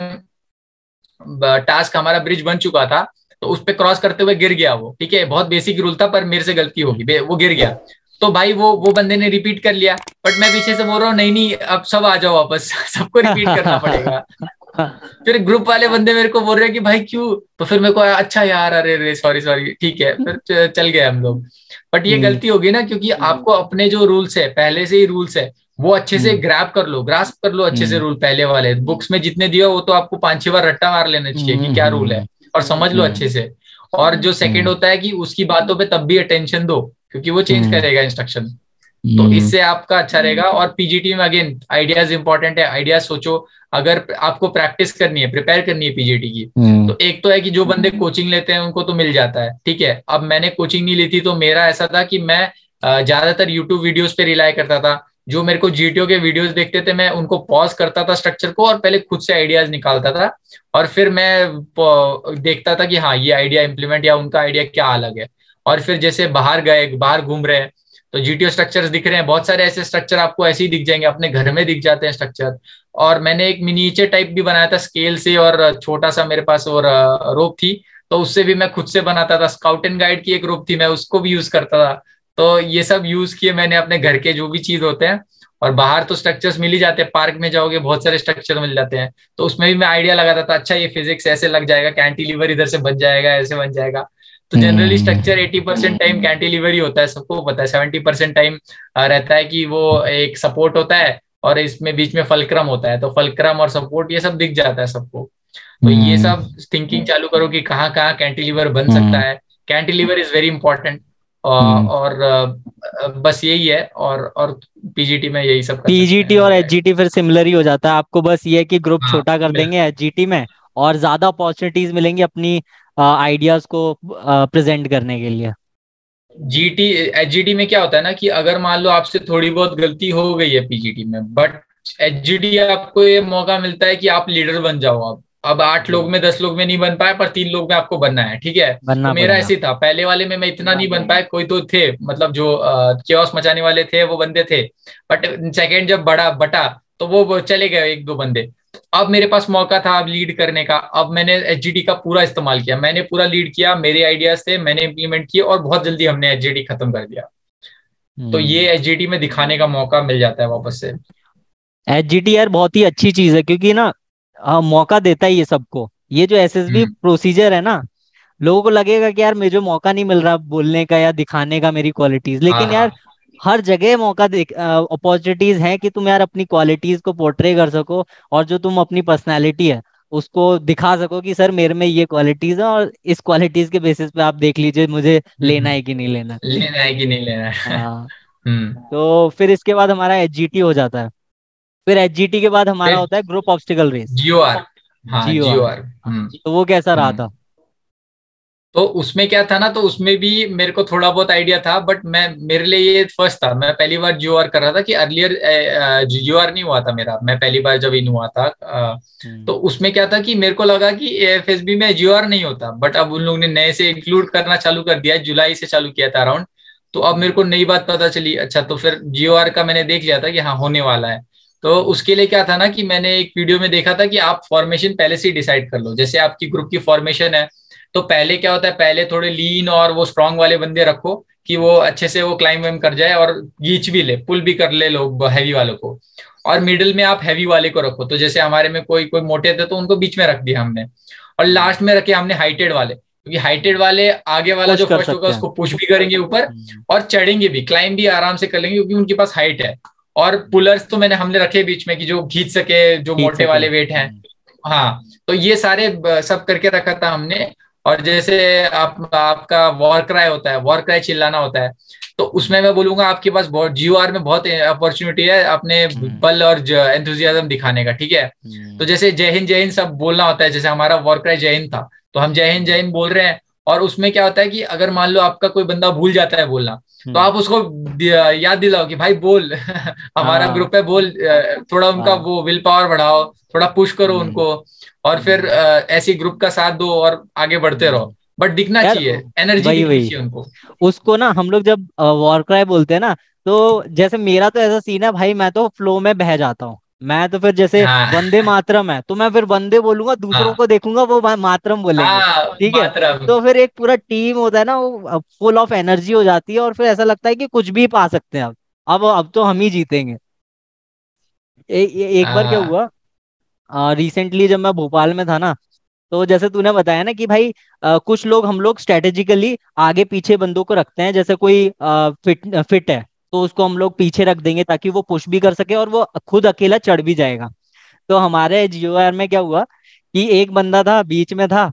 टास्क, हमारा ब्रिज बन चुका था तो उस पे क्रॉस करते हुए गिर गया वो, ठीक है, बहुत बेसिक रूल था पर मेरे से गलती होगी, वो गिर गया। तो भाई वो बंदे ने रिपीट कर लिया, बट मैं पीछे से बोल रहा हूँ नहीं नहीं अब सब आ जाओ वापस सबको रिपीट करना पड़ेगा। फिर ग्रुप वाले बंदे मेरे को बोल रहे हैं कि भाई क्यों, तो फिर मेरे को अच्छा यार, अरे रे सॉरी सॉरी ठीक है, फिर चल गए हम लोग। बट ये गलती होगी ना, क्योंकि आपको अपने जो रूल्स है, पहले से ही रूल्स है, वो अच्छे से ग्रास्प कर लो अच्छे से, रूल पहले वाले बुक्स में जितने दिए वो तो आपको 5-6 बार रट्टा मार लेना चाहिए कि क्या रूल है, और समझ लो अच्छे से। और जो सेकंड होता है कि उसकी बातों पे तब भी अटेंशन दो, क्योंकि वो चेंज करेगा इंस्ट्रक्शन, तो इससे आपका अच्छा रहेगा। और पीजीटी में अगेन आइडियाज इंपॉर्टेंट है, आइडियाज सोचो। अगर आपको प्रैक्टिस करनी है, प्रिपेयर करनी है पीजीटी की, तो एक तो है कि जो बंदे कोचिंग लेते हैं उनको तो मिल जाता है, ठीक है। अब मैंने कोचिंग नहीं ली थी, तो मेरा ऐसा था कि मैं ज्यादातर यूट्यूब वीडियोस पे रिलाई करता था। जो मेरे को जीटीओ के वीडियोस देखते थे, मैं उनको पॉज करता था स्ट्रक्चर को, और पहले खुद से आइडियाज निकालता था, और फिर मैं देखता था कि हाँ ये आइडिया इंप्लीमेंट या उनका आइडिया क्या अलग है। और फिर जैसे बाहर गए, बाहर घूम रहे हैं, तो जीटीओ स्ट्रक्चर्स दिख रहे हैं, बहुत सारे ऐसे स्ट्रक्चर आपको ऐसे ही दिख जाएंगे, अपने घर में दिख जाते हैं स्ट्रक्चर। और मैंने एक मिनीचर टाइप भी बनाया था स्केल से, और छोटा सा मेरे पास और रोप थी, तो उससे भी मैं खुद से बनाता था। स्काउट एंड गाइड की एक रोप थी, मैं उसको भी यूज करता था। तो ये सब यूज किए मैंने अपने घर के जो भी चीज होते हैं। और बाहर तो स्ट्रक्चर्स मिल ही जाते हैं, पार्क में जाओगे बहुत सारे स्ट्रक्चर मिल जाते हैं, तो उसमें भी मैं आइडिया लगाता था, अच्छा ये फिजिक्स ऐसे लग जाएगा, कैंटिलीवर इधर से बन जाएगा, ऐसे बन जाएगा। तो जनरली स्ट्रक्चर 80% टाइम कैंटिलीवर ही होता है, सबको पता है। 70% टाइम रहता है कि वो एक सपोर्ट होता है, और इसमें बीच में फलक्रम होता है, तो फलक्रम और सपोर्ट ये सब दिख जाता है सबको। तो ये सब थिंकिंग चालू करो कि कहाँ कहाँ कैंटिलीवर बन सकता है। Cantilever is very important. और बस यही है। और पीजीटी में यही सब कर सकते हैं पीजीटी और और क्या एचजीटी फिर सिमिलर ही हो जाता है, आपको बस ये है कि ग्रुप छोटा कर देंगे एचजीटी में, और ज्यादा अपॉर्चुनिटीज मिलेंगी अपनी आइडियाज को प्रेजेंट करने के लिए। जीटी एचजीटी में क्या होता है ना कि अगर मान लो आपसे थोड़ी बहुत गलती हो गई है पीजीटी में, बट एचजीटी आपको ये मौका मिलता है कि आप लीडर बन जाओ। अब 8 लोग में 10 लोग में नहीं बन पाए, पर 3 लोग में आपको बनना है, ठीक है। तो बनना मेरा पड़ेगा। ऐसे ही था, पहले वाले में मैं इतना नहीं बन पाया, कोई तो थे मतलब जो chaos मचाने वाले थे वो बंदे थे, बट सेकंड जब बड़ा बटा तो वो चले गए 1-2 बंदे। अब मेरे पास मौका था अब लीड करने का, अब मैंने एचजीडी का पूरा इस्तेमाल किया, मैंने पूरा लीड किया, मेरे आइडियाज थे, मैंने इंप्लीमेंट किए, और बहुत जल्दी हमने एचजीडी खत्म कर दिया। तो ये एचजीडी में दिखाने का मौका मिल जाता है वापस से। एचजीटी यार बहुत ही अच्छी चीज है, क्योंकि ना मौका देता है ये सबको। ये जो एसएसबी हम्म। प्रोसीजर है ना, लोगों को लगेगा कि यार मुझे मौका नहीं मिल रहा बोलने का या दिखाने का मेरी क्वालिटीज, हाँ लेकिन यार हाँ। हर जगह मौका देख अपॉर्चुनिटीज हैं कि तुम यार अपनी क्वालिटीज को पोर्ट्रे कर सको, और जो तुम अपनी पर्सनैलिटी है उसको दिखा सको कि सर मेरे में ये क्वालिटीज है, और इस क्वालिटीज के बेसिस पे आप देख लीजिए मुझे लेना है कि नहीं लेना। लेना है कि नहीं लेना है। हाँ। हम्म। तो फिर इसके बाद हमारा एचजीटी हो जाता है। फिर एचजीटी के बाद हमारा फिर होता है group obstacle race, G O R. हाँ जीओआर। Jio are. तो वो कैसा रहा हम्म। था? तो उसमें क्या था ना, तो उसमें भी मेरे को थोड़ा बहुत आइडिया था, बट मैं मेरे लिए ये फर्स्ट था, मैं पहली बार जियो आर कर रहा था, कि अर्लियर जियो आर नहीं हुआ था मेरा, मैं पहली बार जब इन हुआ था। तो उसमें क्या था कि मेरे को लगा कि एफएसबी में जियो आर नहीं होता, बट अब उन लोगों ने नए से इंक्लूड करना चालू कर दिया, जुलाई से चालू किया था अराउंड। तो अब मेरे को नई बात पता चली, अच्छा तो फिर जियो आर का मैंने देख लिया था कि हाँ होने वाला है। तो उसके लिए क्या था ना कि मैंने एक वीडियो में देखा था कि आप फॉर्मेशन पहले से ही डिसाइड कर लो, जैसे आपकी ग्रुप की फॉर्मेशन है, तो पहले क्या होता है, पहले थोड़े लीन और वो स्ट्रांग वाले बंदे रखो कि वो अच्छे से वो क्लाइंब वाइम कर जाए और खींच भी ले, पुल भी कर ले लोग हैवी वालों को। और मिडिल में आप हैवी वाले को रखो, तो जैसे हमारे में कोई कोई मोटे थे तो उनको बीच में रख दिया हमने, और लास्ट में रखे हमने हाइटेड वाले, क्योंकि हाइटेड वाले आगे वाला पुश जो कर फर्स्ट होगा सकते हैं। उसको पुश भी करेंगे ऊपर, और चढ़ेंगे भी, क्लाइंब भी आराम से कर लेंगे क्योंकि उनके पास हाइट है। और पुलर्स तो हमने रखे बीच में कि जो खींच सके, जो खींच मोटे सके। वाले वेट हैं। हाँ, तो ये सारे सब करके रखा था हमने। और जैसे आपका वॉर क्राई होता है, वॉर क्राई चिल्लाना होता है, तो उसमें मैं बोलूंगा आपके पास बहुत GOR में बहुत अपॉर्चुनिटी है अपने बल और एंथुजियाज्म दिखाने का, ठीक है। तो जैसे जय हिंद सब बोलना होता है, जैसे हमारा वॉर क्राई जय हिंद था, तो हम जय हिंद बोल रहे हैं। और उसमें क्या होता है कि अगर मान लो आपका कोई बंदा भूल जाता है बोलना, तो आप उसको याद दिलाओ कि भाई बोल हमारा हाँ ग्रुप है, बोल, थोड़ा उनका हाँ। वो विल पावर बढ़ाओ, थोड़ा पुश करो उनको, और फिर हम्म, ऐसी ग्रुप का साथ दो और आगे बढ़ते रहो। बट दिखना यार चाहिए, एनर्जी वही दिखनी वही चाहिए उनको। उसको ना हम लोग जब वॉर क्राई बोलते हैं ना, तो जैसे मेरा तो ऐसा सीन है भाई, मैं तो फ्लो में बह जाता हूँ। मैं तो फिर जैसे हाँ वंदे मातरम है तो मैं फिर वंदे बोलूंगा, दूसरों हाँ को देखूंगा वो मातरम बोलेंगे। हाँ, ठीक है। मातरम। तो फिर एक पूरा टीम होता है ना, वो फुल ऑफ एनर्जी हो जाती है, और फिर ऐसा लगता है कि कुछ भी पा सकते हैं अब तो हम ही जीतेंगे। एक बार क्या हाँ। हुआ, रिसेंटली जब मैं भोपाल में था ना, तो जैसे तूने बताया ना कि भाई कुछ लोग हम लोग स्ट्रेटेजिकली आगे पीछे बंदों को रखते हैं, जैसे कोई फिट फिट है तो उसको हम लोग पीछे रख देंगे ताकि वो पुश भी कर सके और वो खुद अकेला चढ़ भी जाएगा। तो हमारे GOR में क्या हुआ कि एक बंदा था बीच में था,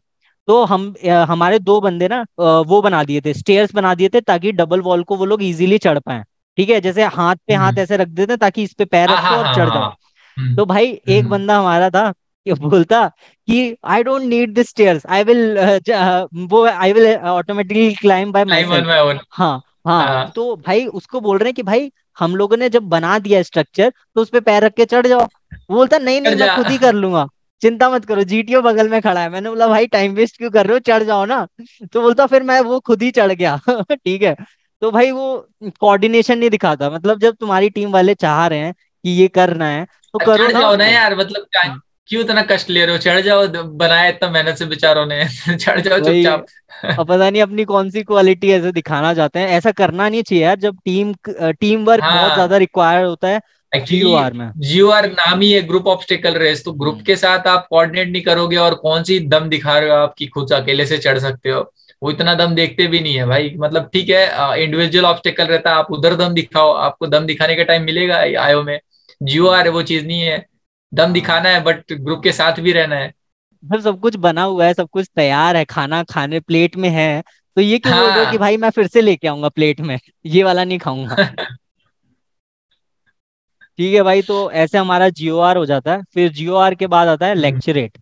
तो हमारे दो बंदे ना वो बना दिए थे, स्टेयर्स बना दिए थे ताकि डबल वॉल को वो लोग इजीली चढ़ पाए। ठीक है, जैसे हाथ पे हाथ हम्म, ऐसे रख देते हैं ताकि इस पे पैर हाँ रखो हाँ और हाँ चढ़ हाँ। जाओ। तो भाई एक हम्म, बंदा हमारा था कि बोलता कि I don't need this stairs, I will वो I will automatically climb by my time on self. My own. हाँ हाँ। हाँ। तो भाई उसको बोल रहे हैं कि भाई हम लोगों ने जब बना दिया स्ट्रक्चर तो उस पे पैर रख के चढ़ जाओ। वो बोलता नहीं नहीं कर मैं जा। खुद ही कर लूंगा, चिंता मत करो, GTO बगल में खड़ा है। मैंने बोला भाई टाइम वेस्ट क्यों कर रहे हो, चढ़ जाओ ना। तो बोलता फिर मैं वो खुद ही चढ़ गया। ठीक है। तो भाई वो कोऑर्डिनेशन नहीं दिखाता, मतलब जब तुम्हारी टीम वाले चाह रहे हैं कि ये करना है तो करो चढ़ ना जाओ ना उसको। यार, मतलब क्यों इतना कष्ट ले रहे हो, चढ़ जाओ, बनाया इतना मेहनत से बेचारों ने। चढ़ जाओ वही, चुपचाप। अब पता नहीं अपनी कौन सी क्वालिटी ऐसे दिखाना चाहते हैं, ऐसा करना नहीं चाहिए यार, जब टीम वर्क बहुत हाँ, ज्यादा रिक्वायर्ड होता है एक्चुअली GOR में। GOR नाम ही है ग्रुप ऑब्स्टेकल रेस, तो ग्रुप हम्म के साथ आप कोऑर्डिनेट नहीं करोगे और कौन सी दम दिखा रहे हो आपकी खुद अकेले से चढ़ सकते हो। वो इतना दम देखते भी नहीं है भाई, मतलब ठीक है इंडिविजुअल ऑब्स्टेकल रहता है, आप उधर दम दिखाओ, आपको दम दिखाने का टाइम मिलेगा आयो में। GOR वो चीज नहीं है, दम हाँ, दिखाना है बट ग्रुप के साथ भी रहना है। फिर सब कुछ बना हुआ है, सब कुछ तैयार है, खाना खाने प्लेट में है, तो ये क्यों बोल रहे हो कि हाँ। भाई मैं फिर से लेके आऊंगा प्लेट में, ये वाला नहीं खाऊंगा। ठीक है भाई, तो ऐसे हमारा GOR हो जाता है। फिर GOR के बाद आता है लेक्चरेट।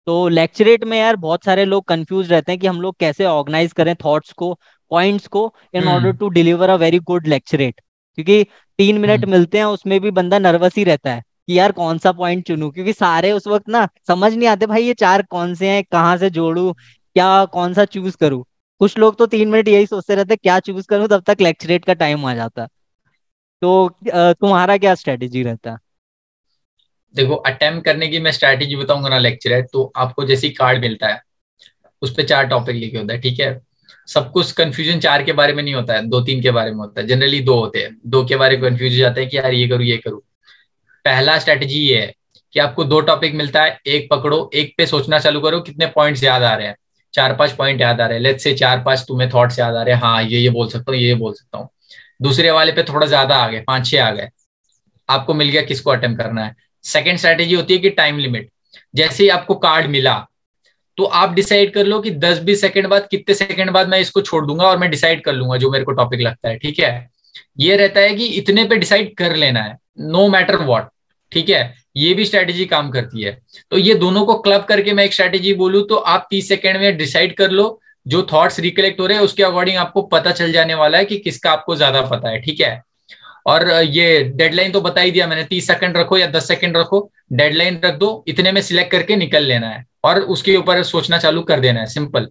तो लेक्चरेट में यार बहुत सारे लोग कंफ्यूज रहते हैं कि हम लोग कैसे ऑर्गेनाइज करें थॉट्स को, पॉइंट्स को, in order hmm to deliver a very good lecturette. क्योंकि 3 मिनट हम्म। मिलते हैं, उसमें भी बंदा नर्वस ही रहता है कि यार कौन सा पॉइंट चुनूं, क्योंकि सारे उस वक्त ना समझ नहीं आते भाई ये चार कौन से हैं, कहाँ से जोड़ूं, क्या कौन सा चूज करूं। कुछ लोग तो 3 मिनट यही सोचते रहते हैं क्या चूज करूं, तब तक लेक्चरेट का टाइम आ जाता है। तो तुम्हारा क्या स्ट्रेटेजी रहता है? देखो, अटेम्प्ट करने की मैं स्ट्रैटेजी बताऊंगा ना, लेक्चर है तो आपको जैसे ही कार्ड मिलता है उस पे 4 टॉपिक लिखे होता है, ठीक है। सब कुछ कंफ्यूजन 4 के बारे में नहीं होता है, 2 3 के बारे में होता है, जनरली 2 होते हैं, 2 के बारे में कंफ्यूज हो जाता है कि यार ये करूँ ये करूँ। पहला स्ट्रैटेजी ये है कि आपको 2 टॉपिक मिलता है, एक पकड़ो, एक पे सोचना चालू करो कितने पॉइंट्स याद आ रहे हैं। 4 5 पॉइंट याद आ रहे हैं, लेट्स से 4 5 तुम्हें थॉट्स याद आ रहे हैं, हाँ ये बोल सकता हूँ, ये बोल सकता हूँ। दूसरे वाले पे थोड़ा ज्यादा आ गए, 5 6 आ गए, आपको मिल गया किसको अटेम्प्ट करना है। सेकेंड स्ट्रैटेजी होती है कि टाइम लिमिट। जैसे ही आपको कार्ड मिला तो आप डिसाइड कर लो कि 10 20 सेकंड बाद, कितने सेकंड बाद मैं इसको छोड़ दूंगा और मैं डिसाइड कर लूंगा जो मेरे को टॉपिक लगता है, ठीक है। ये रहता है कि इतने पे डिसाइड कर लेना है, नो मैटर व्हाट, ठीक है। ये भी स्ट्रैटेजी काम करती है। तो ये दोनों को क्लब करके मैं एक स्ट्रैटेजी बोलूं तो आप 30 सेकंड में डिसाइड कर लो, जो थॉट्स रिकलेक्ट हो रहे हैं उसके अकॉर्डिंग आपको पता चल जाने वाला है कि किसका आपको ज्यादा पता है, ठीक है। और ये डेडलाइन तो बता ही दिया मैंने, 30 सेकंड रखो या 10 सेकंड रखो, डेडलाइन रख दो, इतने में सिलेक्ट करके निकल लेना है और उसके ऊपर सोचना चालू कर देना है, सिंपल।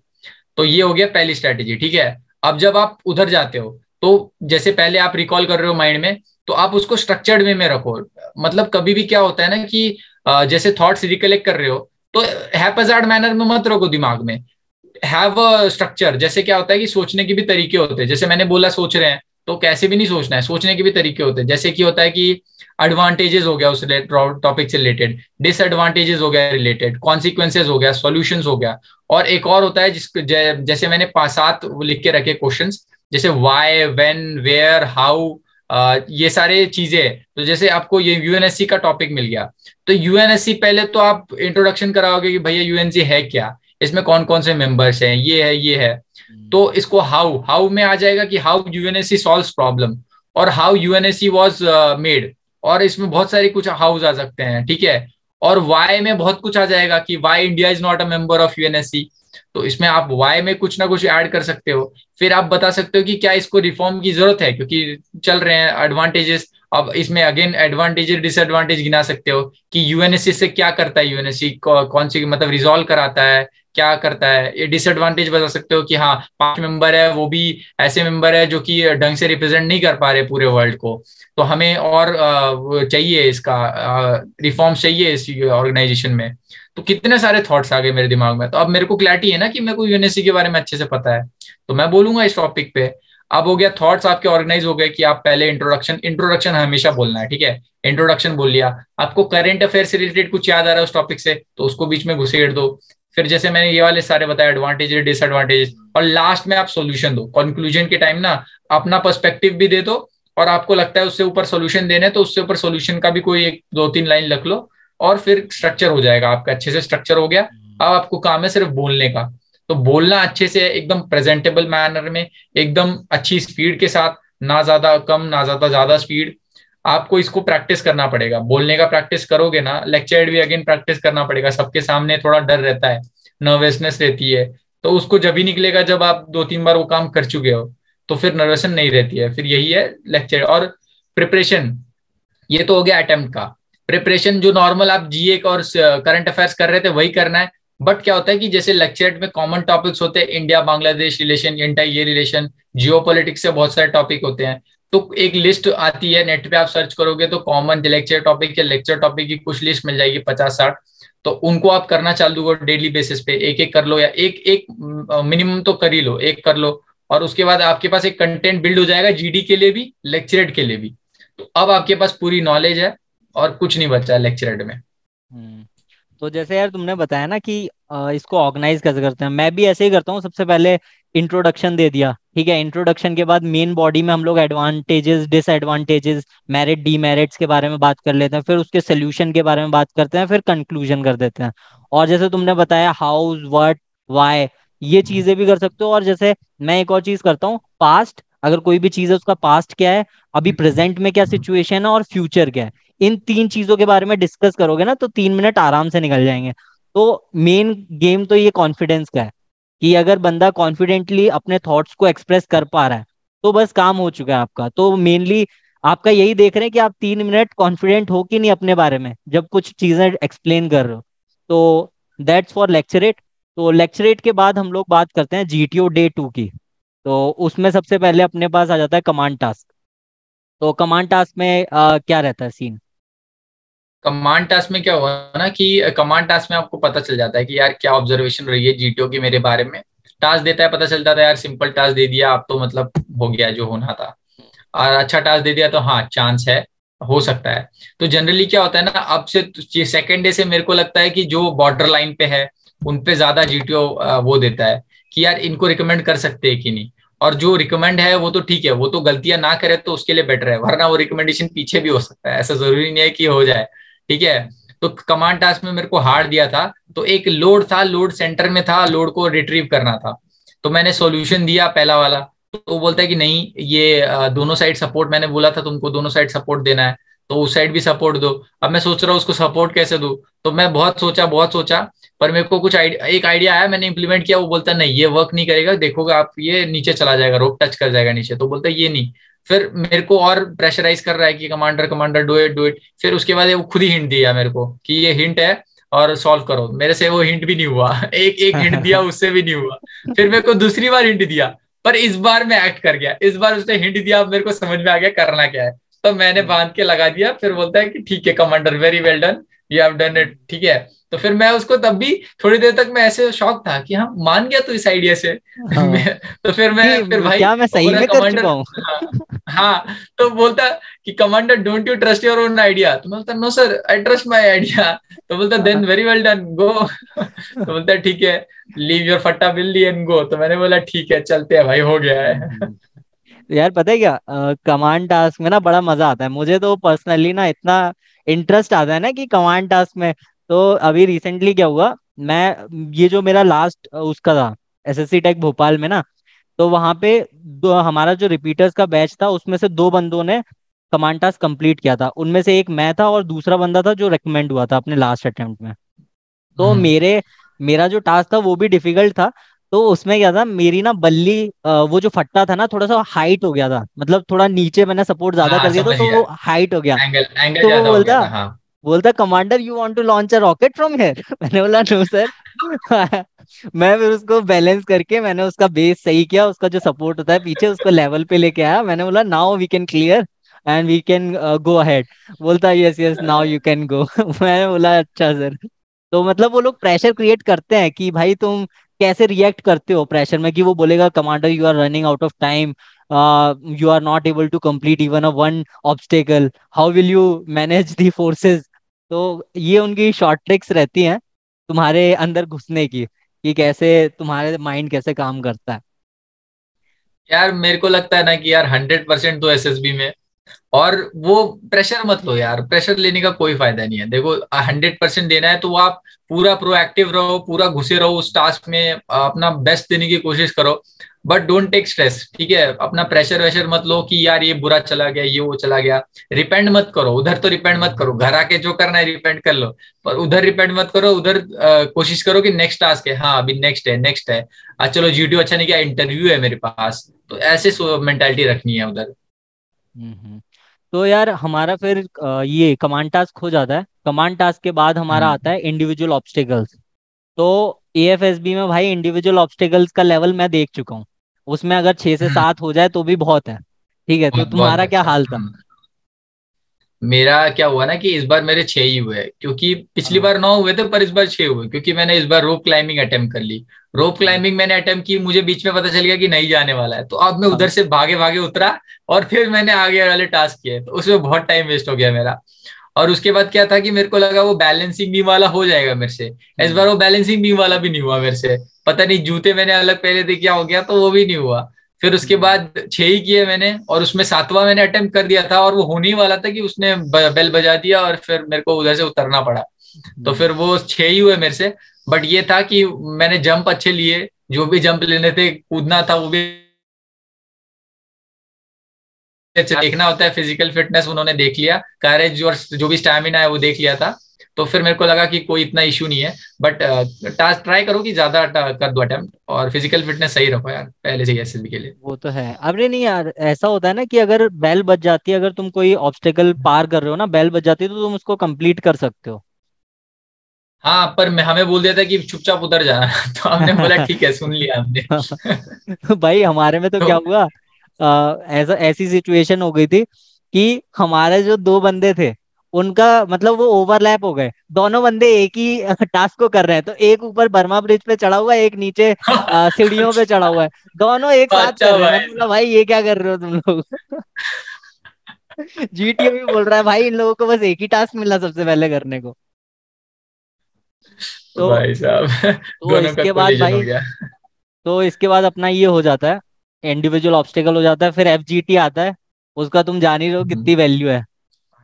तो ये हो गया पहली स्ट्रैटेजी, ठीक है। अब जब आप उधर जाते हो तो जैसे पहले आप रिकॉल कर रहे हो माइंड में, तो आप उसको स्ट्रक्चर्ड वे में रखो। मतलब कभी भी क्या होता है ना कि जैसे थॉट्स रिकलेक्ट कर रहे हो तो हैपजार्ड मैनर में मत रखो दिमाग में, हैव अ स्ट्रक्चर। जैसे क्या होता है कि सोचने के भी तरीके होते हैं, जैसे मैंने बोला सोच रहे हैं तो कैसे भी नहीं सोचना है, सोचने के भी तरीके होते हैं। जैसे कि होता है कि एडवांटेजेस हो गया उस टॉपिक से रिलेटेड, डिसएडवांटेजेस हो गया रिलेटेड, कॉन्सिक्वेंसेज हो गया, सॉल्यूशंस हो गया। और एक और होता है जैसे मैंने 5-7 लिख के रखे क्वेश्चंस, जैसे व्हाई, व्हेन, वेयर, हाउ, ये सारे चीजें। तो जैसे आपको ये यूएनएससी का टॉपिक मिल गया, तो यूएनएससी पहले तो आप इंट्रोडक्शन कराओगे कि भैया यूएनएससी है क्या, इसमें कौन कौन से मेंबर्स हैं, ये है ये है। तो इसको हाउ हाउ में आ जाएगा कि हाउ यूएनएससी सॉल्व्स प्रॉब्लम, और हाउ यूएनएससी वाज मेड, और इसमें बहुत सारी कुछ हाउस आ सकते हैं, ठीक है। और वाई में बहुत कुछ आ जाएगा कि why India is not a member of UNSC, तो इसमें आप वाई में कुछ ना कुछ ऐड कर सकते हो। फिर आप बता सकते हो कि क्या इसको रिफॉर्म की जरूरत है, क्योंकि चल रहे हैं एडवांटेजेस। अब इसमें अगेन एडवांटेज डिसएडवांटेज गिना सकते हो कि यूएनएससी से क्या करता है, यूएनएससी कौन सी मतलब रिजॉल्व कराता है, क्या करता है। ये डिसएडवांटेज बता सकते हो कि हाँ 5 मेंबर है, वो भी ऐसे मेंबर है जो कि ढंग से रिप्रेजेंट नहीं कर पा रहे पूरे वर्ल्ड को, तो हमें और चाहिए इसका रिफॉर्म्स चाहिए इस ऑर्गेनाइजेशन में। तो कितने सारे थॉट्स आ गए मेरे दिमाग में। तो अब मेरे को क्लैरिटी है ना कि मेरे को यूएनएससी के बारे में अच्छे से पता है, तो मैं बोलूंगा इस टॉपिक पे। अब हो गया थॉट्स आपके ऑर्गेनाइज हो गए कि आप पहले इंट्रोडक्शन इंट्रोडक्शन हमेशा बोलना है, ठीक है। इंट्रोडक्शन बोल लिया, आपको करंट अफेयर से रिलेटेड कुछ याद आ रहा है उस टॉपिक से तो उसको बीच में घुसेड़ दो। फिर जैसे मैंने ये वाले सारे बताए एडवांटेज डिसएडवांटेज, और लास्ट में आप सोल्यूशन दो। कंक्लूजन के टाइम ना अपना पर्सपेक्टिव भी दे दो, और आपको लगता है उससे ऊपर सोल्यूशन देने तो उससे ऊपर सोल्यूशन का भी कोई 1-2-3 लाइन लिख लो, और फिर स्ट्रक्चर हो जाएगा आपका। अच्छे से स्ट्रक्चर हो गया, अब आपको काम है सिर्फ बोलने का। तो बोलना अच्छे से एकदम प्रेजेंटेबल मैनर में, एकदम अच्छी स्पीड के साथ, ना ज्यादा कम ना ज्यादा ज्यादा स्पीड। आपको इसको प्रैक्टिस करना पड़ेगा, बोलने का प्रैक्टिस करोगे ना, लेक्चर भी अगेन प्रैक्टिस करना पड़ेगा। सबके सामने थोड़ा डर रहता है, नर्वसनेस रहती है, तो उसको जब ही निकलेगा जब आप 2-3 बार वो काम कर चुके हो, तो फिर नर्वसन नहीं रहती है। फिर यही है लेक्चर और प्रिपरेशन। ये तो हो गया अटेम्प्ट का। प्रिपरेशन जो नॉर्मल आप जीए और करंट अफेयर्स कर रहे थे वही करना है। बट क्या होता है कि जैसे लेक्चर में कॉमन टॉपिक्स होते हैं, इंडिया बांग्लादेश रिलेशन, इंडिया ये रिलेशन, जियोपॉलिटिक्स से बहुत सारे टॉपिक होते हैं। तो एक लिस्ट आती है, नेट पे आप सर्च करोगे तो कॉमन लेक्चर टॉपिक या लेक्चर टॉपिक की कुछ लिस्ट मिल जाएगी 50-60। तो उनको आप करना चालू करो डेली बेसिस पे, एक एक कर लो, या एक एक मिनिमम तो कर ही लो, एक कर लो। और उसके बाद आपके पास एक कंटेंट बिल्ड हो जाएगा जीडी के लिए भी, लेक्चरेट के लिए भी। तो अब आपके पास पूरी नॉलेज है और कुछ नहीं बचा लेक्चरेट में। तो जैसे यार तुमने बताया ना कि इसको ऑर्गेनाइज कैसे करते हैं, मैं भी ऐसे ही करता हूँ। सबसे पहले इंट्रोडक्शन दे दिया, ठीक है। इंट्रोडक्शन के बाद मेन बॉडी में हम लोग एडवांटेजेस डिसएडवांटेजेस मेरिट डीमेरिट्स के बारे में बात कर लेते हैं, फिर उसके सोल्यूशन के बारे में बात करते हैं, फिर कंक्लूजन कर देते हैं। और जैसे तुमने बताया हाउ व्हाट व्हाई, ये चीजें भी कर सकते हो। और जैसे मैं एक और चीज करता हूँ, पास्ट, अगर कोई भी चीज है उसका पास्ट क्या है, अभी प्रेजेंट में क्या सिचुएशन है, और फ्यूचर क्या है, इन 3 चीजों के बारे में डिस्कस करोगे ना तो 3 मिनट आराम से निकल जाएंगे। तो मेन गेम तो ये कॉन्फिडेंस का है कि अगर बंदा कॉन्फिडेंटली अपने थॉट्स को एक्सप्रेस कर पा रहा है तो बस काम हो चुका है आपका। तो मेनली आपका यही देख रहे हैं कि आप 3 मिनट कॉन्फिडेंट हो कि नहीं अपने बारे में जब कुछ चीजें एक्सप्लेन कर रहे हो। तो दैट्स फॉर लेक्चरेट। तो लेक्चरेट के बाद हम लोग बात करते हैं जीटीओ डे 2 की। तो उसमें सबसे पहले अपने पास आ जाता है कमांड टास्क। तो कमांड टास्क में क्या रहता है सीन? कमांड टास्क में क्या हुआ ना कि कमांड टास्क में आपको पता चल जाता है कि यार क्या ऑब्जर्वेशन रही है जीटीओ की मेरे बारे में। टास्क देता है, पता चलता था यार सिंपल टास्क दे दिया आप तो मतलब हो गया जो होना था, और अच्छा टास्क दे दिया तो हाँ चांस है, हो सकता है। तो जनरली क्या होता है ना, अब से सेकेंड डे से मेरे को लगता है कि जो बॉर्डर लाइन पे है उन पे ज्यादा जीटीओ वो देता है कि यार इनको रिकमेंड कर सकते हैं कि नहीं। और जो रिकमेंड है वो तो ठीक है, वो तो गलतियां ना करे तो उसके लिए बेटर है, वरना वो रिकमेंडेशन पीछे भी हो सकता है, ऐसा जरूरी नहीं है कि हो जाए, ठीक है। तो कमांड टास्क में मेरे को हार्ड दिया था, तो एक लोड था, लोड सेंटर में था, लोड को रिट्रीव करना था। तो मैंने सॉल्यूशन दिया पहला वाला, तो बोलता है कि नहीं ये दोनों साइड सपोर्ट, मैंने बोला था तुमको दोनों साइड सपोर्ट देना है, तो उस साइड भी सपोर्ट दो। अब मैं सोच रहा हूँ उसको सपोर्ट कैसे दूं, तो मैं बहुत सोचा, पर मेरे को कुछ एक आइडिया आया, मैंने इंप्लीमेंट किया। वो बोलता नहीं ये वर्क नहीं करेगा, देखोगे आप ये नीचे चला जाएगा, रोप टच कर जाएगा नीचे, तो बोलता है ये नहीं। फिर मेरे को और प्रेशराइज कर रहा है कि commander commander do it do it. फिर उसके बाद वो खुद ही हिंट दिया मेरे को कि ये हिंट है और सॉल्व करो। मेरे से वो हिंट भी नहीं हुआ एक एक हिंट दिया उससे भी नहीं हुआ। फिर मेरे को दूसरी बार हिंट दिया, पर इस बार मैं एक्ट कर गया, इस बार उसने हिंट दिया, मेरे को समझ में आ गया करना क्या है, तो मैंने बांध के लगा दिया। फिर बोलता है कि ठीक है commander very well done, you have done it, ठीक है। तो फिर मैं उसको तब भी थोड़ी देर तक मैं ऐसे शॉक था कि हाँ मान गया तू इस आइडिया से। हाँ तो फिर मैं फिर कि भाई क्या मैं वो सही बोला में कर चुका कमांडर। हूँ। हाँ, हाँ। तो बोलता कि commander don't you trust your own idea, तो मैं बोलता no sir I trust my idea. तो बोलता then very well done go. तो बोलता ठीक है, लीव योर फट्टा बिल्ली एंड गो। तो मैंने बोला ठीक है चलते हैं भाई, हो गया है। यार पता है क्या, कमांड टास्क में ना बड़ा मजा आता है मुझे तो पर्सनली ना, इतना इंटरेस्ट आता है ना कि कमांड टास्क में। तो अभी रिसेंटली क्या हुआ, मैं ये जो मेरा लास्ट उसका था एसएससी टेक भोपाल में ना, तो वहां पे हमारा जो रिपीटर्स का बैच था उसमें से दो बंदों ने कमांड टास्क कंप्लीट किया था। उनमें से एक मैं था और दूसरा बंदा था जो रेकमेंड हुआ था अपने लास्ट अटेम्प्ट में। तो मेरा जो टास्क था वो भी डिफिकल्ट था। तो उसमें क्या था, मेरी ना बल्ली वो जो फट्टा था ना थोड़ा सा हाइट हो गया था, मतलब थोड़ा नीचे मैंने सपोर्ट ज्यादा हाँ कर दिया था समझ तो गया, वो हाइट हो गया। एंगल एंगल तो वो ज्यादा हो गया बोलता था, हाँ। बोलता commander you want to launch a rocket from here. मैंने बोला नो सर। मैं फिर उसको बैलेंस करके मैंने उसका बेस सही किया, उसका जो सपोर्ट होता है पीछे उसको लेवल पे लेके आया। मैंने बोला now we can clear and we can go ahead. बोलता yes yes now you can go. मैंने बोला अच्छा सर। तो मतलब वो लोग प्रेशर क्रिएट करते हैं कि भाई तुम कैसे रिएक्ट करते हो प्रेशर में, कि वो बोलेगा commander you are running out of time, you are not able to complete even a one obstacle, how will you manage the forces. तो ये उनकी शॉर्ट ट्रिक्स रहती हैं तुम्हारे अंदर घुसने की, कि कैसे तुम्हारे माइंड कैसे काम करता है। यार मेरे को लगता है ना कि यार 100% तो एसएसबी में, और वो प्रेशर मत लो यार, प्रेशर लेने का कोई फायदा नहीं है। देखो 100% देना है तो आप पूरा प्रोएक्टिव रहो, पूरा घुसे रहो उस टास्क में, अपना बेस्ट देने की कोशिश करो। बट डोंट टेक स्ट्रेस, ठीक है। अपना प्रेशर वेशर मत लो कि यार ये बुरा चला गया, ये वो चला गया। रिपेंड मत करो उधर, तो रिपेंड मत करो, घर आके जो करना है रिपेंड कर लो। पर उधर रिपेंड मत करो, उधर कोशिश करो कि नेक्स्ट टास्क है, हाँ अभी नेक्स्ट है, नेक्स्ट है। चलो जीटीओ अच्छा नहीं किया, इंटरव्यू है मेरे पास, तो ऐसे मेंटालिटी रखनी है उधर। हम्म। तो यार हमारा फिर ये कमांड टास्क हो जाता है। कमांड टास्क के बाद हमारा आता हम्म। है इंडिविजुअल ऑब्स्टिकल्स। तो एएफएसबी में भाई इंडिविजुअल ऑब्स्टिकल्स का लेवल मैं देख चुका हूँ, उसमें अगर 6 से 7 हो जाए तो भी बहुत है। ठीक है, तो बहुत बहुत तुम्हारा क्या अच्छा। हाल था? मेरा क्या हुआ ना कि इस बार मेरे 6 ही हुए, क्योंकि पिछली हाँ। बार 9 हुए थे पर इस बार 6 हुए, क्योंकि मैंने इस बार रोप क्लाइंबिंग अटेम्प्ट कर ली। रोप क्लाइंबिंग मैंने अटेम्प्ट की, मुझे बीच में पता चल गया कि नहीं जाने वाला है, तो अब मैं उधर हाँ। से भागे भागे उतरा और फिर मैंने आगे वाले टास्क किए, तो उसमें बहुत टाइम वेस्ट हो गया मेरा। और उसके बाद क्या था कि मेरे को लगा वो बैलेंसिंग बीम वाला हो जाएगा मेरे से। इस बार हम्म। वो बैलेंसिंग बीम वाला भी नहीं हुआ मेरे से। पता नहीं जूते मैंने अलग पहले थे क्या हो गया, तो वो भी नहीं हुआ। फिर उसके हम्म। बाद 6 ही किए मैंने, और उसमें 7वां मैंने अटेम्प्ट कर दिया था, और वो होने ही वाला था कि उसने बेल बजा दिया और फिर मेरे को उधर से उतरना पड़ा। तो हम्म। फिर वो 6 ही हुए मेरे से। बट ये था कि मैंने जंप अच्छे लिए, जो भी जंप लेने थे, कूदना था वो भी देखना होता है, फिजिकल फिटनेस उन्होंने देख लिया, करेज और जो भी स्टैमिना है वो देख लिया था। तो फिर मेरे को लगा कि कोई इतना इशू नहीं है। बट टास्क ट्राई करो कि ज्यादा कर दो अटेम्प्ट, और फिजिकल फिटनेस सही रखो यार पहले से ही एसएसबी के लिए। वो तो है। अरे नहीं यार, ऐसा होता है ना कि अगर बेल बज जाती है, अगर तुम कोई ऑब्स्टेकल पार कर रहे हो ना, बेल बज जाती है तो तुम उसको कंप्लीट कर सकते हो। हाँ पर मैं हमें बोल दिया था कि चुपचाप उतर जाना। तो हमने बोला ठीक है, सुन लिया हमने। भाई हमारे में तो क्या तो हुआ, ऐसा ऐसी सिचुएशन हो गई थी कि हमारे जो दो बंदे थे उनका मतलब वो ओवरलैप हो गए। दोनों बंदे एक ही टास्क को कर रहे हैं, तो एक ऊपर बर्मा ब्रिज पे चढ़ा हुआ है, एक नीचे सीढ़ियों पे चढ़ा हुआ है। दोनों एक साथ कर अच्छा रहे हैं। मैंने भाई बोला भाई ये क्या कर रहे हो तुम लोग? जीटीए भी बोल रहा है भाई इन लोगों को बस एक ही टास्क मिला सबसे पहले करने को। तो भाई साहब। तो दोनों का इसके बाद कोलिजन हो भाई, गया। तो इसके बाद अपना ये हो जाता है, इंडिविजुअल ऑब्स्टेकल हो जाता है, फिर एफजीटी आता है। उसका तुम जान ही रहे हो हम्म। कितनी वैल्यू है।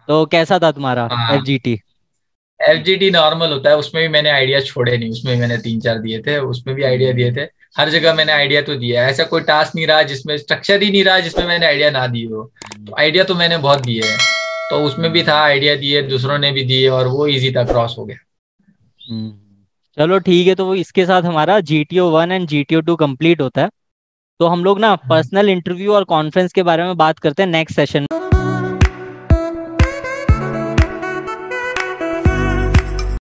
तो कैसा था तुम्हारा हाँ, एफजीटी? एफजीटी नॉर्मल होता है, उसमें भी मैंने आइडिया छोड़े नहीं, उसमें भी मैंने 3 4 दिए थे, उसमें भी आइडिया दिए थे। हर जगह मैंने आइडिया तो दिया है, ऐसा कोई टास्क नहीं रहा जिसमें, स्ट्रक्चर ही नहीं रहा जिसमें मैंने आइडिया ना दिए हो। तो आइडिया तो मैंने बहुत दिए हैं। तो उसमें भी था आइडिया दिए, दूसरों ने भी दिए, और वो इजी था, क्रॉस हो गया। चलो ठीक है, तो वो इसके साथ हमारा GTO 1 एंड GTO 2 कंप्लीट होता है। तो हम लोग ना पर्सनल इंटरव्यू और कॉन्फ्रेंस के बारे में बात करते हैं नेक्स्ट सेशन में।